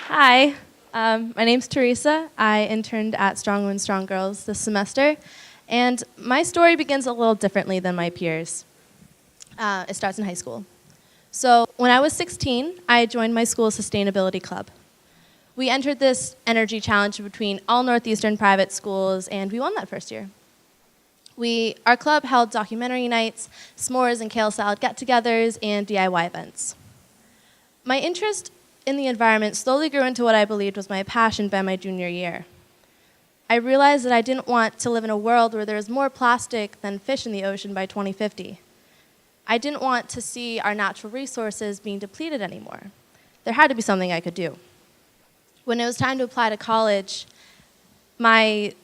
Hi, my name's Teresa. I interned at Strong Women, Strong Girls this semester, and my story begins a little differently than my peers. It starts in high school. So when I was 16, I joined my school's sustainability club. We entered this energy challenge between all Northeastern private schools, and we won that first year. Our club held documentary nights, s'mores and kale salad get-togethers, and DIY events. My interest in the environment slowly grew into what I believed was my passion by my junior year. I realized that I didn't want to live in a world where there was more plastic than fish in the ocean by 2050. I didn't want to see our natural resources being depleted anymore. There had to be something I could do. When it was time to apply to college, me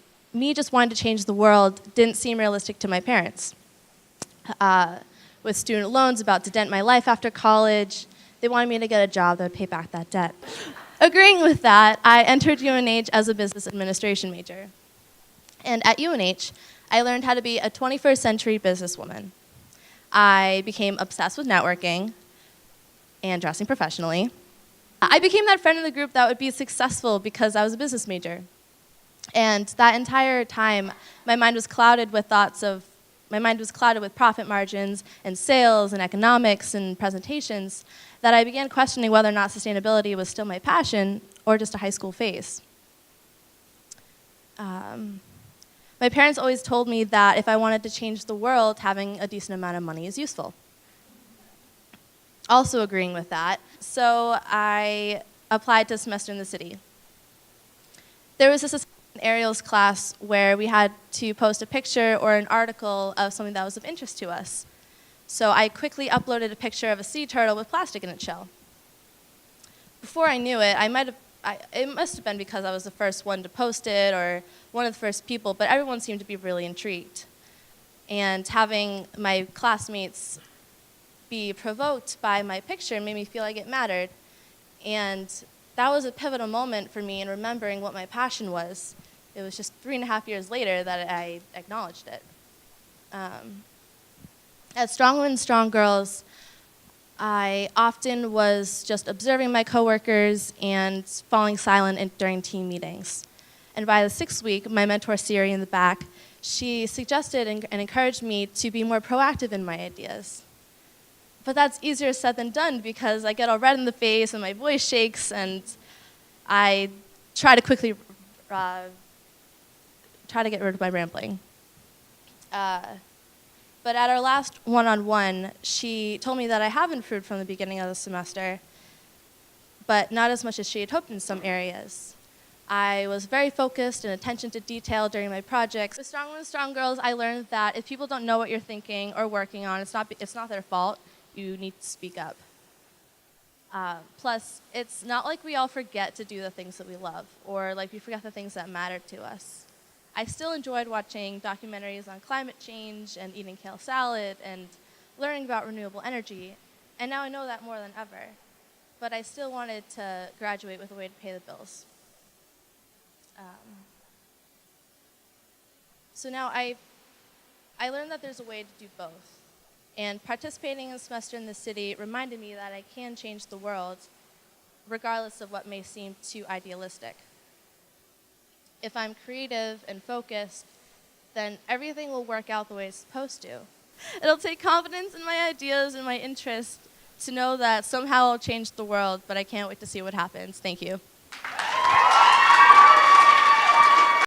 just wanting to change the world didn't seem realistic to my parents. With student loans about to dent my life after college, they wanted me to get a job that would pay back that debt. Agreeing with that, I entered UNH as a business administration major. And at UNH, I learned how to be a 21st century businesswoman. I became obsessed with networking and dressing professionally. I became that friend in the group that would be successful because I was a business major. And that entire time, my mind was clouded with profit margins and sales and economics and presentations that I began questioning whether or not sustainability was still my passion or just a high school phase. My parents always told me that if I wanted to change the world, having a decent amount of money is useful. Also agreeing with that, so I applied to a semester in the city. There was this Ariel's class where we had to post a picture or an article of something that was of interest to us. So I quickly uploaded a picture of a sea turtle with plastic in its shell. Before I knew it, it must have been because I was the first one to post it or one of the first people, but everyone seemed to be really intrigued. And having my classmates be provoked by my picture made me feel like it mattered. And that was a pivotal moment for me in remembering what my passion was. It was just 3.5 years later that I acknowledged it. At Strong Women, Strong Girls, I often was just observing my coworkers and falling silent during team meetings. And by the 6th week, my mentor, Siri, in the back, she suggested and encouraged me to be more proactive in my ideas. But that's easier said than done because I get all red in the face and my voice shakes and I try to quickly get rid of my rambling. But at our last one-on-one, she told me that I have improved from the beginning of the semester, but not as much as she had hoped in some areas. I was very focused and attention to detail during my projects. With Strong Women, Strong Girls, I learned that if people don't know what you're thinking or working on, it's not their fault. You need to speak up. Plus, it's not like we all forget to do the things that we love, or like we forget the things that matter to us. I still enjoyed watching documentaries on climate change and eating kale salad and learning about renewable energy, and now I know that more than ever. But I still wanted to graduate with a way to pay the bills. So now I learned that there's a way to do both. And participating in a semester in the city reminded me that I can change the world, regardless of what may seem too idealistic. If I'm creative and focused, then everything will work out the way it's supposed to. It'll take confidence in my ideas and my interests to know that somehow I'll change the world, but I can't wait to see what happens. Thank you.